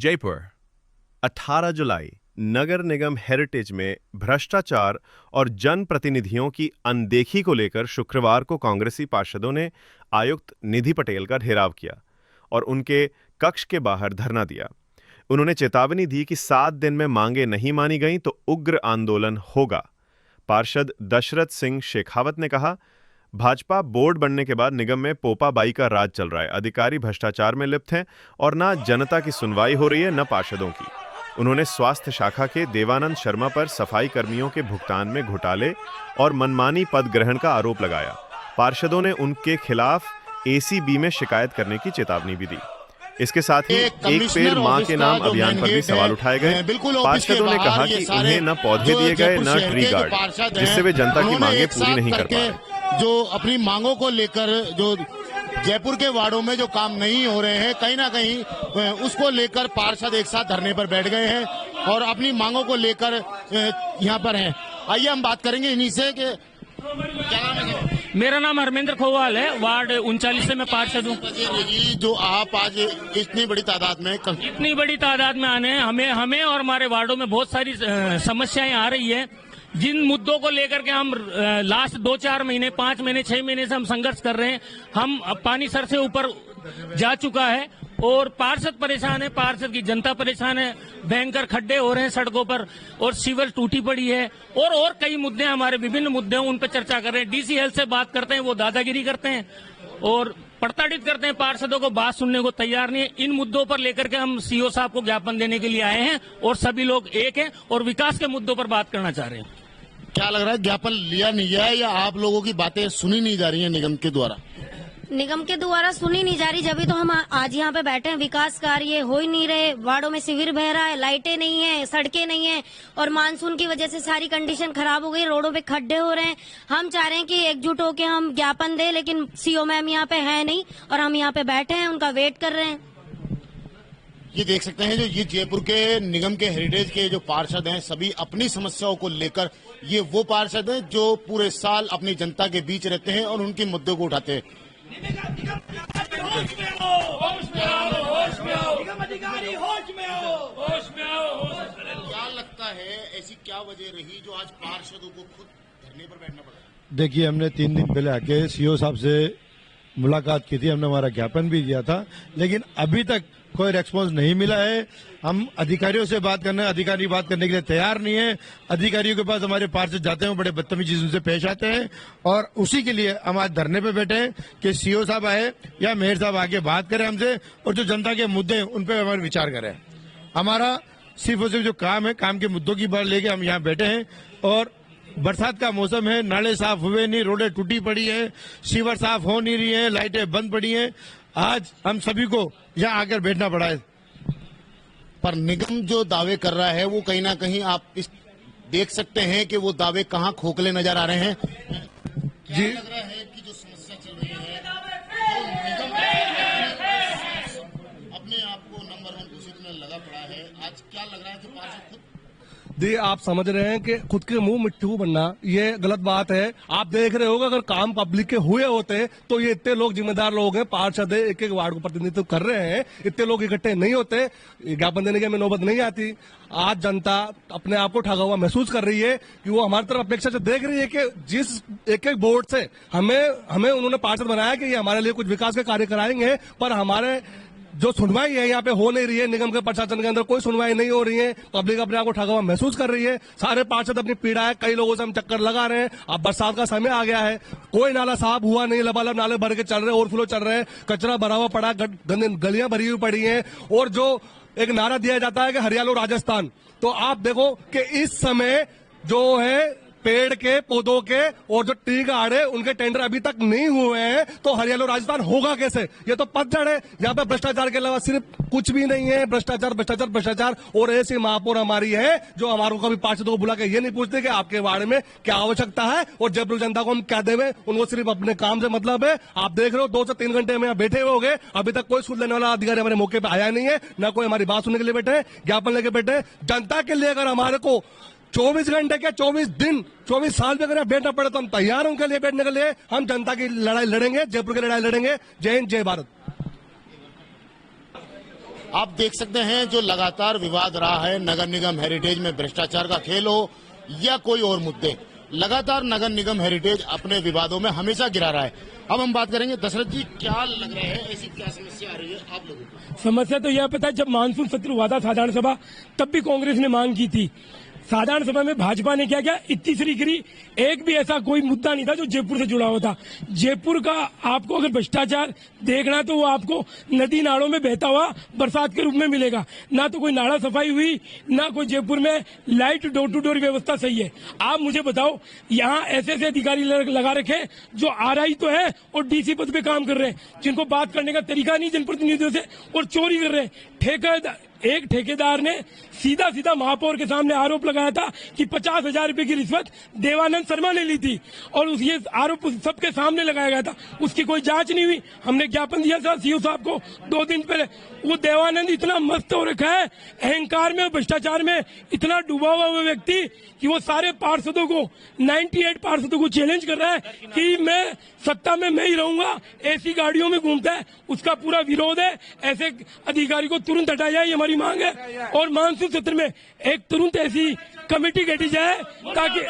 जयपुर 18 जुलाई नगर निगम heritage में भ्रष्टाचार और जनप्रतिनिधियों की अनदेखी को लेकर शुक्रवार को कांग्रेसी पार्षदों ने आयुक्त निधि पटेल का घेराव किया और उनके कक्ष के बाहर धरना दिया। उन्होंने चेतावनी दी कि 7 दिन में मांगे नहीं मानी गईं तो उग्र आंदोलन होगा। पार्षद दशरथ सिंह शेखावत ने कहा, भाजपा बोर्ड बनने के बाद निगम में पोपाबाई का राज चल रहा है। अधिकारी भ्रष्टाचार में लिप्त हैं और ना जनता की सुनवाई हो रही है न पार्षदों की। उन्होंने स्वास्थ्य शाखा के देवानंद शर्मा पर सफाई कर्मियों के भुगतान में घोटाले और मनमानी पद ग्रहण का आरोप लगाया। पार्षदों ने उनके खिलाफ एसीबी में शिकायत करने की चेतावनी भी दी। इसके साथ ही एक पेड़ मां के नाम अभियान पर भी सवाल उठाए गए। पार्षदों ने कहा कि उन्हें न पौधे दिए गए न ट्री गार्ड, जिससे वे जनता की मांगे पूरी नहीं कर पाए। जो अपनी मांगों को लेकर जो जयपुर के वार्डों में जो काम नहीं हो रहे हैं, कहीं ना कहीं उसको लेकर पार्षद एक साथ धरने पर बैठ गए हैं और अपनी मांगों को लेकर यहाँ पर हैं। आइए हम बात करेंगे इन्हीं से कि क्या नाम है? मेरा नाम हरमेंद्र खोवाल है, वार्ड 39 से मैं पार्षद हूँ। जो आप आज इतनी बड़ी तादाद में आने हमें और हमारे वार्डों में बहुत सारी समस्याएं आ रही है, जिन मुद्दों को लेकर के हम लास्ट 2-4 महीने 5 महीने 6 महीने से हम संघर्ष कर रहे हैं। हम पानी सर से ऊपर जा चुका है और पार्षद परेशान है, पार्षद की जनता परेशान है। भयंकर खड्डे हो रहे हैं सड़कों पर और सीवर टूटी पड़ी है और कई मुद्दे हमारे विभिन्न मुद्दे हैं, उन पर चर्चा कर रहे हैं। डीसी हेल्थ से बात करते हैं, वो दादागिरी करते हैं और प्रताड़ित करते हैं। पार्षदों को बात सुनने को तैयार नहीं है। इन मुद्दों पर लेकर के हम सीओ साहब को ज्ञापन देने के लिए आए हैं और सभी लोग एक हैं और विकास के मुद्दों पर बात करना चाह रहे हैं। क्या लग रहा है, ज्ञापन लिया नहीं गया है या आप लोगों की बातें सुनी नहीं जा रही हैं निगम के द्वारा? निगम के द्वारा सुनी नहीं जा रही, जब तो हम आज यहाँ पे बैठे हैं। विकास कार्य हो ही नहीं रहे, वार्डों में शिविर बह रहा है, लाइटें नहीं है, सड़कें नहीं है और मानसून की वजह से सारी कंडीशन खराब हो गई, रोडों पे खड्डे हो रहे हैं। हम चाह रहे हैं कि एकजुट होकर हम ज्ञापन दें, लेकिन सीओ मैम यहाँ पे है नहीं और हम यहाँ पे बैठे हैं, उनका वेट कर रहे हैं। ये देख सकते हैं, जो ये जयपुर के निगम के हेरिटेज के जो पार्षद हैं, सभी अपनी समस्याओं को लेकर, ये वो पार्षद हैं जो पूरे साल अपनी जनता के बीच रहते हैं और उनके मुद्दों को उठाते हैं। क्या लगता है, ऐसी क्या वजह रही जो आज पार्षदों को खुद धरने पर बैठना पड़ा? देखिए, हमने 3 दिन पहले आके सीओ साहब से मुलाकात की थी, हमने हमारा ज्ञापन भी दिया था, लेकिन अभी तक कोई रेस्पॉन्स नहीं मिला है। हम अधिकारियों से बात करने, अधिकारी बात करने के लिए तैयार नहीं है। अधिकारियों के पास हमारे पार्षद जाते हैं, बड़े बदतमीजी से उनसे पेश आते हैं और उसी के लिए हम आज धरने पे बैठे हैं कि सीओ साहब आए या मेयर साहब आके बात करें हमसे और जो जनता के मुद्दे हैं उन पर हमारे विचार करें। हमारा सिर्फ और सिर्फ जो काम है, काम के मुद्दों की बात लेके हम यहाँ बैठे हैं। और बरसात का मौसम है, नाले साफ हुए नहीं, रोडें टूटी पड़ी है, सीवर साफ हो नहीं रही है, लाइटें बंद पड़ी हैं। आज हम सभी को यहाँ आकर बैठना पड़ा है। पर निगम जो दावे कर रहा है वो कहीं ना कहीं आप देख सकते हैं कि वो दावे कहाँ खोखले नजर आ रहे हैं। जी, लग रहा है कि जो समस्या चल रही है, जो निगम अपने आप को नंबर 1 घोषित में लगा पड़ा है, आज क्या लग रहा है कि पार्षद खुद दी आप समझ रहे हैं कि खुद के मुंह मिट्टू बनना ये गलत बात है। आप देख रहे होगा, अगर काम पब्लिक के हुए होते तो ये इतने लोग जिम्मेदार लोग हैं, पार्षद एक एक वार्ड को प्रतिनिधित्व कर रहे हैं, इतने लोग इकट्ठे नहीं होते, ज्ञापन देने की हमें नौबत नहीं आती। आज जनता अपने आप को ठगा हुआ महसूस कर रही है कि वो हमारी तरफ अपेक्षा से देख रही है कि जिस एक एक बोर्ड से हमें उन्होंने पार्षद बनाया कि ये हमारे लिए कुछ विकास के कार्य कराएंगे, पर हमारे जो सुनवाई है यहाँ पे हो नहीं रही है। निगम के प्रशासन के अंदर कोई सुनवाई नहीं हो रही है। पब्लिक अपने आप को ठगा हुआ महसूस कर रही है। सारे पार्षद अपनी पीड़ा है, कई लोगों से हम चक्कर लगा रहे हैं। अब बरसात का समय आ गया है, कोई नाला साफ हुआ नहीं, लबालब नाले भर के चल रहे हैं, ओवरफ्लो चल रहे हैं, कचरा भरा हुआ पड़ा, गलियां भरी हुई पड़ी है। और जो एक नारा दिया जाता है कि हरियालो राजस्थान, तो आप देखो कि इस समय जो है पेड़ के पौधों के और जो टी गार्ड है उनके टेंडर अभी तक नहीं हुए हैं, तो हरियाणा राजस्थान होगा कैसे? ये तो पतझड़ है। यहाँ पे भ्रष्टाचार के अलावा सिर्फ कुछ भी नहीं है, भ्रष्टाचार भ्रष्टाचार भ्रष्टाचार। और ऐसी महापौर हमारी है जो हमारों को भी पार्षदों को बुला के ये नहीं पूछते कि आपके वार्ड में क्या आवश्यकता है और जयपुर जनता को हम क्या देवे। उनको सिर्फ अपने काम से मतलब है। आप देख रहे हो 2 से 3 घंटे में यहाँ बैठे हुए हो गए, अभी तक कोई सुन लेने वाला अधिकारी हमारे मौके पर आया नहीं है, न कोई हमारी बात सुनने के लिए बैठे, ज्ञापन लेके बैठे। जनता के लिए अगर हमारे को 24 घंटे के 24 दिन 24 साल में अगर बैठना पड़े तो हम तैयार हैं उनके लिए बैठने के लिए। हम जनता की लड़ाई लड़ेंगे, जयपुर की लड़ाई लड़ेंगे। जय हिंद, जय भारत। आप देख सकते हैं जो लगातार विवाद रहा है नगर निगम हेरिटेज में भ्रष्टाचार का खेल हो या कोई और मुद्दे, लगातार नगर निगम हेरिटेज अपने विवादों में हमेशा गिरा रहा है। अब हम बात करेंगे दशरथ जी, क्या लग रहा है, ऐसी क्या समस्या आ रही है आप लोगों को? समस्या तो यह पता है, जब मानसून सत्र हुआ था साधारण सभा, तब भी कांग्रेस ने मांग की थी। साधारण सभा में भाजपा ने क्या किया, इत्तीसरी गिरी, एक भी ऐसा कोई मुद्दा नहीं था जो जयपुर से जुड़ा हुआ था। जयपुर का आपको अगर भ्रष्टाचार देखना है तो वो आपको नदी नालों में बहता हुआ बरसात के रूप में मिलेगा। ना तो कोई नाला सफाई हुई, ना कोई जयपुर में लाइट डोर टू डोर व्यवस्था सही है। आप मुझे बताओ, यहाँ ऐसे अधिकारी लगा रखे जो आरआई तो है और डीसी पद पे काम कर रहे हैं, जिनको बात करने का तरीका नहीं जनप्रतिनिधियों से, और चोरी कर रहे हैं। एक ठेकेदार ने सीधा सीधा महापौर के सामने आरोप लगाया था कि 50,000 रुपए की रिश्वत देवानंद शर्मा ने ली थी, और ये आरोप सबके सामने लगाया गया था। उसकी कोई जांच नहीं हुई। हमने ज्ञापन दिया था सीओ साहब को 2 दिन पहले। वो देवानंद इतना मस्त हो रखा है, अहंकार में, भ्रष्टाचार में इतना डूबा हुआ व्यक्ति कि वो सारे पार्षदों को, 98 पार्षदों को चैलेंज कर रहा है कि मैं सत्ता में मैं ही रहूंगा, ऐसी गाड़ियों में घूमता है। उसका पूरा विरोध है। ऐसे अधिकारी को तुरंत हटाया जाए, ये हमारी मांग है। और मानसून सत्र में एक तुरंत ऐसी कमेटी गठी जाए ताकि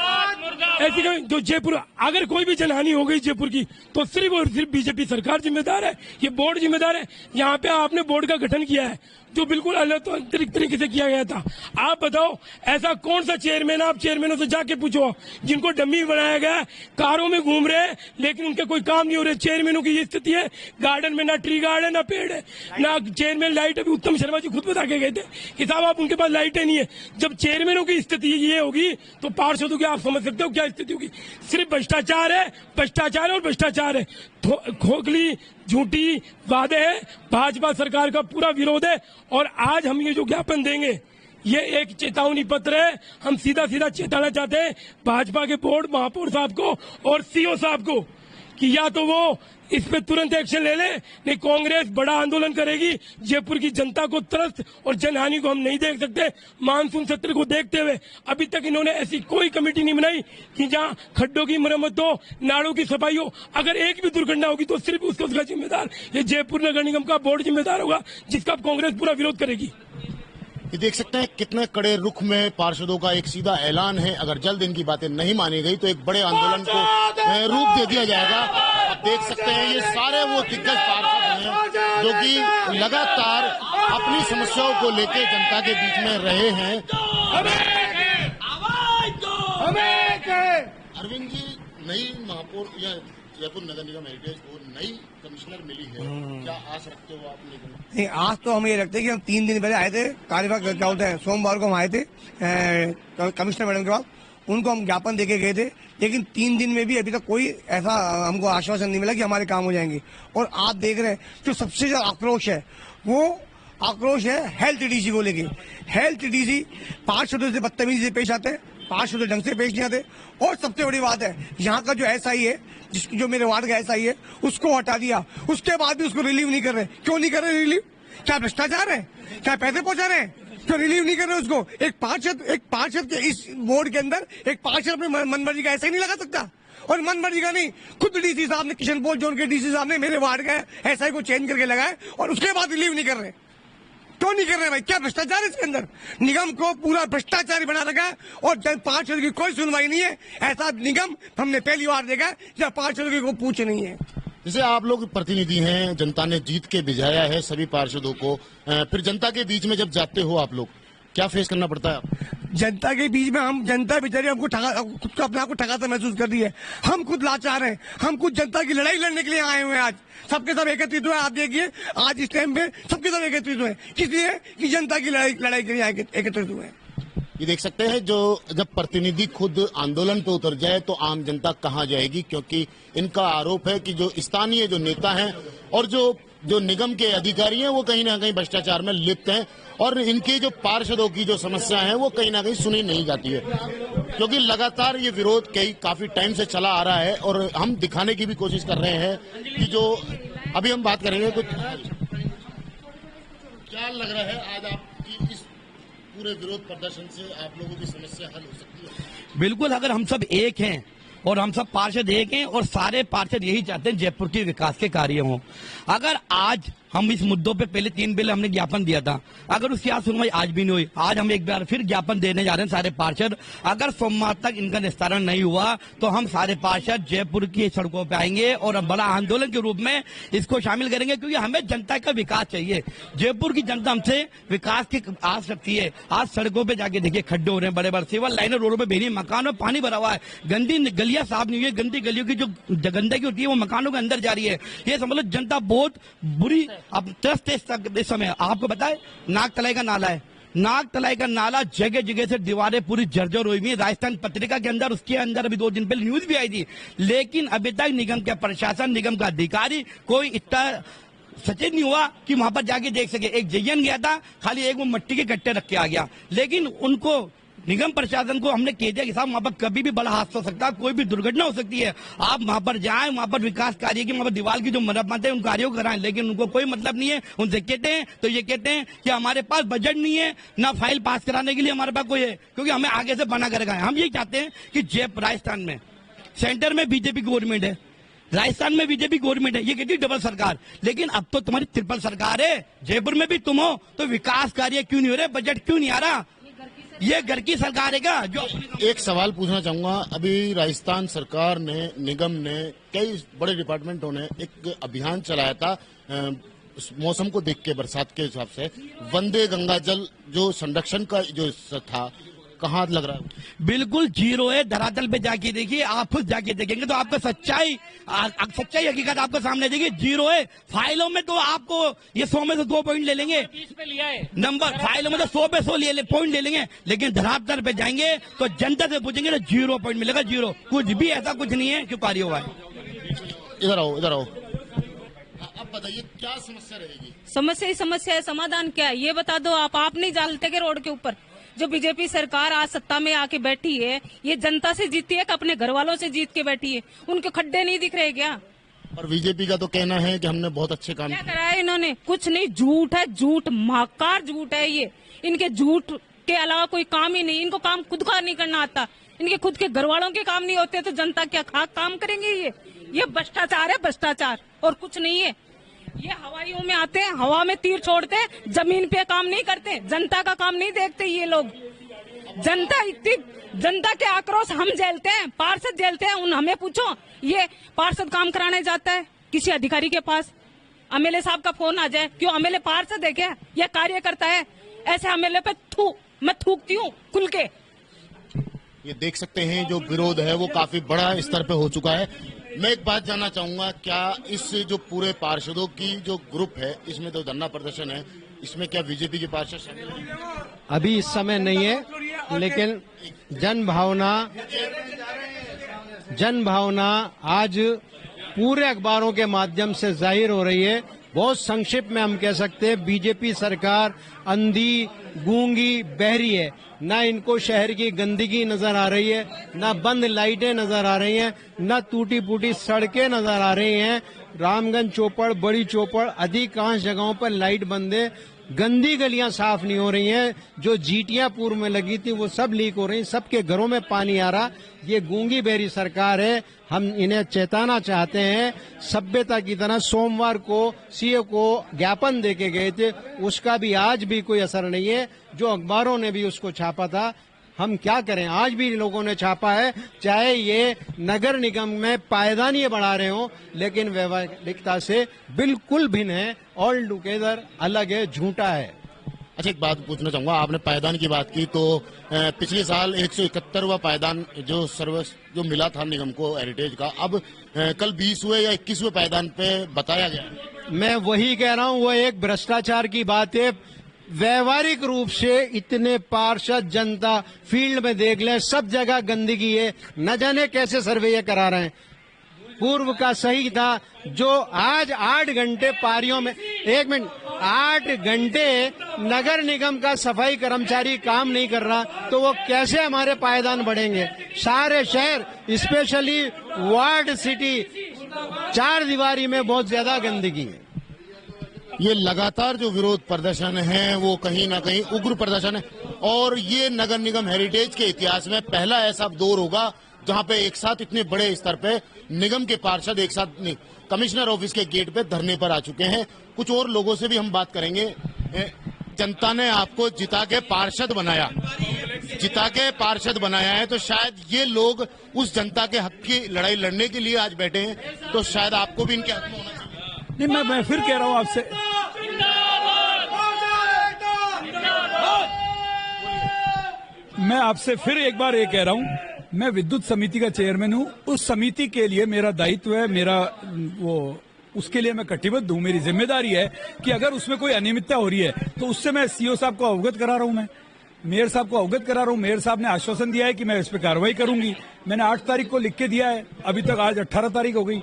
ऐसी जो जयपुर, अगर कोई भी जनहानि हो गई जयपुर की, तो सिर्फ और सिर्फ बीजेपी सरकार जिम्मेदार है, ये बोर्ड जिम्मेदार है। यहाँ पे आपने बोर्ड का गठन किया है जो बिल्कुल अलग तो अतिरिक्त तरीके से किया गया था। आप बताओ, ऐसा कौन सा चेयरमैन, आप चेयरमैनों से जाके पूछो जिनको डम्मी बनाया गया है, कारों में घूम रहे हैं लेकिन उनके कोई काम नहीं हो रहे। चेयरमैनों की ये स्थिति है, गार्डन में ना ट्री गार्ड है ना पेड़ है, ना चेयरमैन लाइट। अभी उत्तम शर्मा जी खुद बता के गए थे कि साहब आप उनके पास लाइटें नहीं है। जब चेयरमैनों की स्थिति ये होगी तो पार्षदों की आप समझ सकते हो क्या स्थिति होगी। सिर्फ भ्रष्टाचार है, भ्रष्टाचार है और भ्रष्टाचार है। खोखली झूठी वादे है, भाजपा सरकार का पूरा विरोध है। और आज हम ये जो ज्ञापन देंगे, ये एक चेतावनी पत्र है। हम सीधा सीधा चेताना चाहते हैं भाजपा के बोर्ड, महापौर साहब को और सीओ साहब को कि या तो वो इस पे तुरंत एक्शन ले ले, नहीं कांग्रेस बड़ा आंदोलन करेगी। जयपुर की जनता को त्रस्त और जनहानि को हम नहीं देख सकते। मानसून सत्र को देखते हुए अभी तक इन्होंने ऐसी कोई कमेटी नहीं बनाई कि जहां खड्डों की मरम्मत हो, नालों की सफाई हो। अगर एक भी दुर्घटना होगी तो सिर्फ उसका जिम्मेदार ये जयपुर नगर निगम का बोर्ड जिम्मेदार होगा, जिसका कांग्रेस पूरा विरोध करेगी। ये देख सकते हैं कितने कड़े रुख में पार्षदों का एक सीधा ऐलान है। अगर जल्द इनकी बातें नहीं मानी गई तो एक बड़े आंदोलन को रूप दे दिया जाएगा। आप देख सकते हैं ये सारे वो दिग्गज पार्षद हैं जो कि लगातार अपनी समस्याओं को लेकर जनता के बीच में रहे हैं। अरविंद जी, नई महापौर या जयपुर नगर निगम हेरिटेज को नई कमिश्नर मिली है, क्या आस रखते हो आप? नहीं, आज तो हम ये रखते हैं कि हम 3 दिन पहले आए थे, कार्यवाहक क्या होता है, सोमवार को हम आए थे कमिश्नर मैडम के पास, उनको हम ज्ञापन देके गए थे। लेकिन 3 दिन में भी अभी तक कोई ऐसा हमको आश्वासन नहीं मिला कि हमारे काम हो जाएंगे। और आप देख रहे हैं जो सबसे ज्यादा आक्रोश है, वो आक्रोश है हेल्थ डीसी को लेके। हेल्थ डीसी पार्षदों से बदतमीजी से पेश आते हैं, पार्षद ढंग से पेश नहीं आते। और सबसे बड़ी बात है, यहाँ का जो एसआई है, जो मेरे वार्ड का एसआई है, उसको हटा दिया, उसके बाद भी उसको रिलीव नहीं कर रहे। क्यों नहीं कर रहे रिलीव? क्या भ्रष्टाचार है? क्या पैसे पहुंचा रहे हैं? क्यों रिलीव नहीं कर रहे उसको? एक पार्षद के इस बोर्ड के अंदर एक पार्षद अपने मनमर्जी का ऐसा ही नहीं लगा सकता। और मनमर्जी का नहीं, खुद डीसी साहब ने, किशनपुर जोन के डीसी साहब ने मेरे वार्ड का एसआई को चेंज करके लगाए और उसके बाद रिलीव नहीं कर रहे। क्यों नहीं कर रहे भाई? क्या भ्रष्टाचार है इसके अंदर? निगम को पूरा भ्रष्टाचारी बना रखा है और पार्षद की कोई सुनवाई नहीं है। ऐसा निगम हमने पहली बार देखा है जब पार्षद की कोई पूछ नहीं है। जैसे आप लोग प्रतिनिधि हैं, जनता ने जीत के भिजाया है सभी पार्षदों को, फिर जनता के बीच में जब जाते हो आप लोग, क्या फेस करना पड़ता है? जनता के बीच में हम, जनता बेचारी हमको खुद को अपने आप को ठगाता महसूस कर रही है। हम खुद लाचार हैं, हम खुद जनता की लड़ाई लड़ने के लिए आए हुए हैं। आज सबके सब एकत्रित हुए। आप देखिए आज इस टाइम पे सबके सब एकत्रित हुए, किसलिए? कि जनता की लड़ाई के लिए एकत्रित हुए हैं। ये देख सकते हैं जो जब प्रतिनिधि खुद आंदोलन पे उतर जाए तो आम जनता कहाँ जाएगी, क्योंकि इनका आरोप है कि जो स्थानीय जो नेता हैं और जो निगम के अधिकारी हैं वो कहीं ना कहीं भ्रष्टाचार में लिप्त हैं और इनके जो पार्षदों की जो समस्या है वो कहीं ना कहीं सुनी नहीं जाती है, क्योंकि लगातार ये विरोध काफी टाइम से चला आ रहा है। और हम दिखाने की भी कोशिश कर रहे हैं कि जो अभी हम बात करेंगे कुछ, क्या लग रहा है आज आपकी इस पूरे विरोध प्रदर्शन से आप लोगों की समस्या हल हो सकती है? बिल्कुल, अगर हम सब एक हैं और हम सब पार्षद एक हैं और सारे पार्षद यही चाहते हैं जयपुर के विकास के कार्य हों। अगर आज हम इस मुद्दों पे पहले 3 पहले हमने ज्ञापन दिया था, अगर उसकी आज सुनवाई आज भी नहीं हुई, आज हम एक बार फिर ज्ञापन देने जा रहे हैं सारे पार्षद। अगर सोमवार तक इनका निस्तारण नहीं हुआ तो हम सारे पार्षद जयपुर की सड़कों पे आएंगे और बड़ा आंदोलन के रूप में इसको शामिल करेंगे, क्योंकि हमें जनता का विकास चाहिए। जयपुर की जनता हमसे विकास की आस रखती है। आज सड़कों पे जाके देखिए, खड्डे हो रहे हैं बड़े बड़े, सिविल लाइनें रोडों पे बेनी, मकान में पानी भरा हुआ है, गंदी गलियां साफ नहीं हुई है, गंदी गलियों की जो गंदगी होती है वो मकानों के अंदर जा रही है। ये समझ लो जनता बहुत बुरी अब त्रस्त है इस समय। आपको बताए नागतलाई का नाला है, नागतलाई का नाला जगह जगह से दीवारें पूरी जर्जर हुई है। राजस्थान पत्रिका के अंदर उसके अंदर अभी 2 दिन पहले न्यूज भी आई थी, लेकिन अभी तक निगम के प्रशासन, निगम का अधिकारी कोई इतना सचेत नहीं हुआ कि वहां पर जाके देख सके। एक जयन गया था, खाली एक वो मिट्टी के कट्टे रख के आ गया, लेकिन उनको निगम प्रशासन को हमने कह दिया कि साहब वहां पर कभी भी बड़ा हादसा हो सकता है, कोई भी दुर्घटना हो सकती है, आप वहां पर जाएं, वहां पर विकास कार्य की, वहां पर दीवार की जो मरम्मत है उन कार्यों को कराएं। लेकिन उनको कोई मतलब नहीं है। उनसे कहते हैं तो ये कहते हैं कि हमारे पास बजट नहीं है, ना फाइल पास कराने के लिए हमारे पास कोई है, क्योंकि हमें आगे से बना कर हम ये चाहते हैं कि राजस्थान में सेंटर में बीजेपी गवर्नमेंट है, राजस्थान में बीजेपी गवर्नमेंट है, ये कहती है डबल सरकार, लेकिन अब तो तुम्हारी ट्रिपल सरकार है। जयपुर में भी तुम हो तो विकास कार्य क्यों नहीं हो रहे, बजट क्यों नहीं आ रहा? ये घर की सरकार है क्या? जो एक सवाल पूछना चाहूंगा, अभी राजस्थान सरकार ने, निगम ने, कई बड़े डिपार्टमेंटों ने एक अभियान चलाया था मौसम को देख के, बरसात के हिसाब से, वंदे गंगा जल जो संरक्षण का जो था, कहाँ लग रहा है? बिल्कुल जीरो है। धरातल पे जाके देखिए, आप खुद जाके देखेंगे तो आपको सच्चाई हकीकत आपको सामने देखिए, जीरो है। फाइलों में तो आपको ये 100 में से 2 पॉइंट ले लेंगे, 20 पे लिया है नंबर फाइलों में तो 100 पे 100 पॉइंट ले लेंगे, लेकिन धरातल पे जाएंगे तो जनता से पूछेंगे तो 0 पॉइंट मिलेगा, 0। कुछ भी ऐसा कुछ नहीं है क्यों कार्य हुआ है। इधर आओ, इधर आओ, अब बताइए क्या समस्या रहेगी? समस्या ही समस्या है, समाधान क्या है ये बता दो। आप नहीं डालते के रोड के ऊपर? जो बीजेपी सरकार आज सत्ता में आके बैठी है, ये जनता से जीती है कि अपने घर वालों से जीत के बैठी है? उनके खड्डे नहीं दिख रहे क्या? और बीजेपी का तो कहना है कि हमने बहुत अच्छे काम क्या करा है इन्होंने? कुछ नहीं, झूठ है, झूठ, महाकार झूठ है ये। इनके झूठ के अलावा कोई काम ही नहीं, इनको काम खुद का नहीं करना आता, इनके खुद के घर वालों के काम नहीं होते तो जनता क्या काम करेंगे? ये भ्रष्टाचार है, भ्रष्टाचार और कुछ नहीं है। ये हवाइयों में आते हैं, हवा में तीर छोड़ते हैं, जमीन पे काम नहीं करते, जनता का काम नहीं देखते ये लोग। जनता के आक्रोश हम झेलते हैं, पार्षद झेलते हैं। हमें पूछो, ये पार्षद काम कराने जाता है किसी अधिकारी के पास, एमएलए साहब का फोन आ जाए, क्यों एमएलए पार्षद है क्या? यह कार्य करता है? ऐसे एमएलए पे मैं थूकती हूँ खुल के। ये देख सकते हैं जो विरोध है वो काफी बड़ा स्तर पे हो चुका है। मैं एक बात जानना चाहूंगा, क्या इस जो पूरे पार्षदों की जो ग्रुप है, इसमें तो धरना प्रदर्शन है, इसमें क्या बीजेपी के पार्षद शामिल हैं? अभी इस समय नहीं है, लेकिन जन भावना आज पूरे अखबारों के माध्यम से जाहिर हो रही है। बहुत संक्षिप्त में हम कह सकते हैं, बीजेपी सरकार अंधी, गूंगी, बहरी है। ना इनको शहर की गंदगी नजर आ रही है, ना बंद लाइटें नजर आ रही हैं, ना टूटी फूटी सड़कें नजर आ रही हैं। रामगंज चौपड़, बड़ी चौपड़, अधिकांश जगहों पर लाइट बंद है, गंदी गलियां साफ नहीं हो रही हैं। जो जीटियां पूर्व में लगी थी वो सब लीक हो रही, सबके घरों में पानी आ रहा। ये गूंगी बेरी सरकार है। हम इन्हें चेताना चाहते हैं। सभ्यता की तरह सोमवार को सीओ को ज्ञापन देके गए थे, उसका भी आज भी कोई असर नहीं है। जो अखबारों ने भी उसको छापा था, हम क्या करें, आज भी लोगों ने छापा है। चाहे ये नगर निगम में पायदानी बढ़ा रहे हो, लेकिन व्यवहारिकता से बिल्कुल भिन्न है, ऑल टुगेदर अलग है, झूठा है। अच्छा, एक बात पूछना चाहूंगा, आपने पायदान की बात की तो पिछले साल 171वां पायदान जो मिला था निगम को हेरिटेज का, अब कल 20वें या 21वें पायदान पे बताया गया। मैं वही कह रहा हूँ, वो एक भ्रष्टाचार की बात है। व्यवहारिक रूप से इतने पार्षद, जनता फील्ड में देख ले, सब जगह गंदगी है, न जाने कैसे सर्वे करा रहे हैं। पूर्व का सही था, जो आज 8 घंटे पारियों में, 1 मिनट, 8 घंटे नगर निगम का सफाई कर्मचारी काम नहीं कर रहा, तो वो कैसे हमारे पायदान बढ़ेंगे? सारे शहर, स्पेशली वार्ड सिटी, 4 दीवारी में बहुत ज्यादा गंदगी है। ये लगातार जो विरोध प्रदर्शन है वो कहीं ना कहीं उग्र प्रदर्शन है, और ये नगर निगम हेरिटेज के इतिहास में पहला ऐसा दौर होगा जहां पे एक साथ इतने बड़े स्तर पे निगम के पार्षद एक साथ कमिश्नर ऑफिस के गेट पे धरने पर आ चुके हैं। कुछ और लोगों से भी हम बात करेंगे। जनता ने आपको जिता के पार्षद बनाया है, तो शायद ये लोग उस जनता के हक की लड़ाई लड़ने के लिए आज बैठे हैं, तो शायद आपको भी इनके हक में होना चाहिए। नहीं, मैं फिर कह रहा हूँ आपसे, मैं आपसे फिर एक बार ये कह रहा हूँ, मैं विद्युत समिति का चेयरमैन हूँ। उस समिति के लिए मेरा दायित्व है, उसके लिए मैं कटिबद्ध हूँ। मेरी जिम्मेदारी है कि अगर उसमें कोई अनियमितता हो रही है तो उससे मैं सीओ साहब को अवगत करा रहा हूँ, मैं मेयर साहब को अवगत करा रहा हूँ। मेयर साहब ने आश्वासन दिया है कि मैं इस पर कार्रवाई करूंगी। मैंने 8 तारीख को लिख के दिया है, अभी तक आज 18 तारीख हो गई।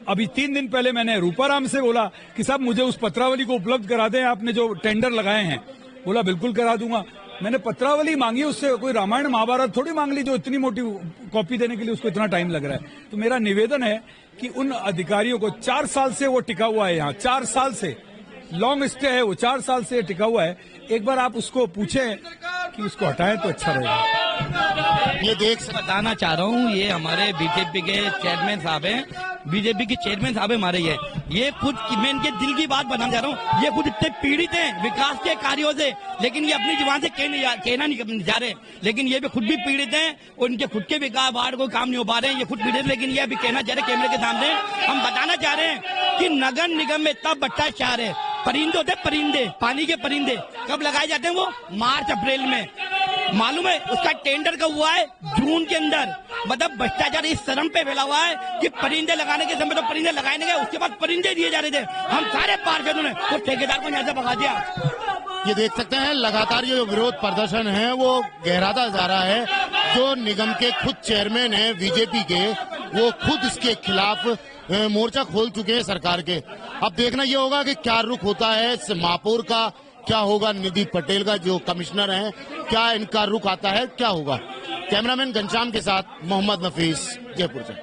अभी 3 दिन पहले मैंने रूपाराम से बोला कि साहब मुझे उस पत्रावली को उपलब्ध करा दें, आपने जो टेंडर लगाए हैं। बोला बिल्कुल करा दूंगा। मैंने पत्रावली मांगी, उससे कोई रामायण महाभारत थोड़ी मांग ली जो इतनी मोटी कॉपी देने के लिए उसको इतना टाइम लग रहा है। तो मेरा निवेदन है कि उन अधिकारियों को 4 साल से वो टिका हुआ है यहाँ, 4 साल से लॉन्ग स्टे है वो, 4 साल से टिका हुआ है। एक बार आप उसको पूछें कि उसको हटाएं तो अच्छा रहेगा। ये बताना चाह रहा हूँ, ये हमारे बीजेपी के चेयरमैन साहब हैं, बीजेपी के चेयरमैन साहब हमारे ये खुद, मैं इनके दिल की बात बताना चाह रहा हूँ। ये खुद इतने पीड़ित हैं विकास के कार्यों से, लेकिन ये अपनी जुबान से कहना नहीं जा रहे, लेकिन ये भी खुद भी पीड़ित हैं और इनके खुद के विकास वार्ड कोई काम नहीं हो पा रहे हैं। ये खुद पीड़ित, लेकिन ये अभी कहना चाह रहे कैमरे के सामने, हम बताना चाह रहे हैं कि नगर निगम में इतना भ्रष्टाचार है। परिंदे होते हैं, परिंदे, पानी के परिंदे कब लगाए जाते हैं? वो मार्च अप्रैल में। मालूम है उसका टेंडर कब हुआ है? जून के अंदर। मतलब भ्रष्टाचार इस शर्म पे फैला हुआ है कि परिंदे लगाने के समय तो परिंदे लगाए नहीं गए, उसके बाद परिंदे दिए जा रहे थे। हम सारे पार्षदों ने उस ठेकेदार को यहाँ से भगा दिया। ये देख सकते हैं लगातार ये विरोध प्रदर्शन है वो गहराता जा रहा है। जो निगम के खुद चेयरमैन हैं बीजेपी के, वो खुद इसके खिलाफ मोर्चा खोल चुके हैं सरकार के। अब देखना ये होगा कि क्या रुख होता है इस महापौर का, क्या होगा निधि पटेल का जो कमिश्नर हैं, क्या इनका रुख आता है, क्या होगा। कैमरामैन घनश्याम के साथ मोहम्मद नफीस, जयपुर से।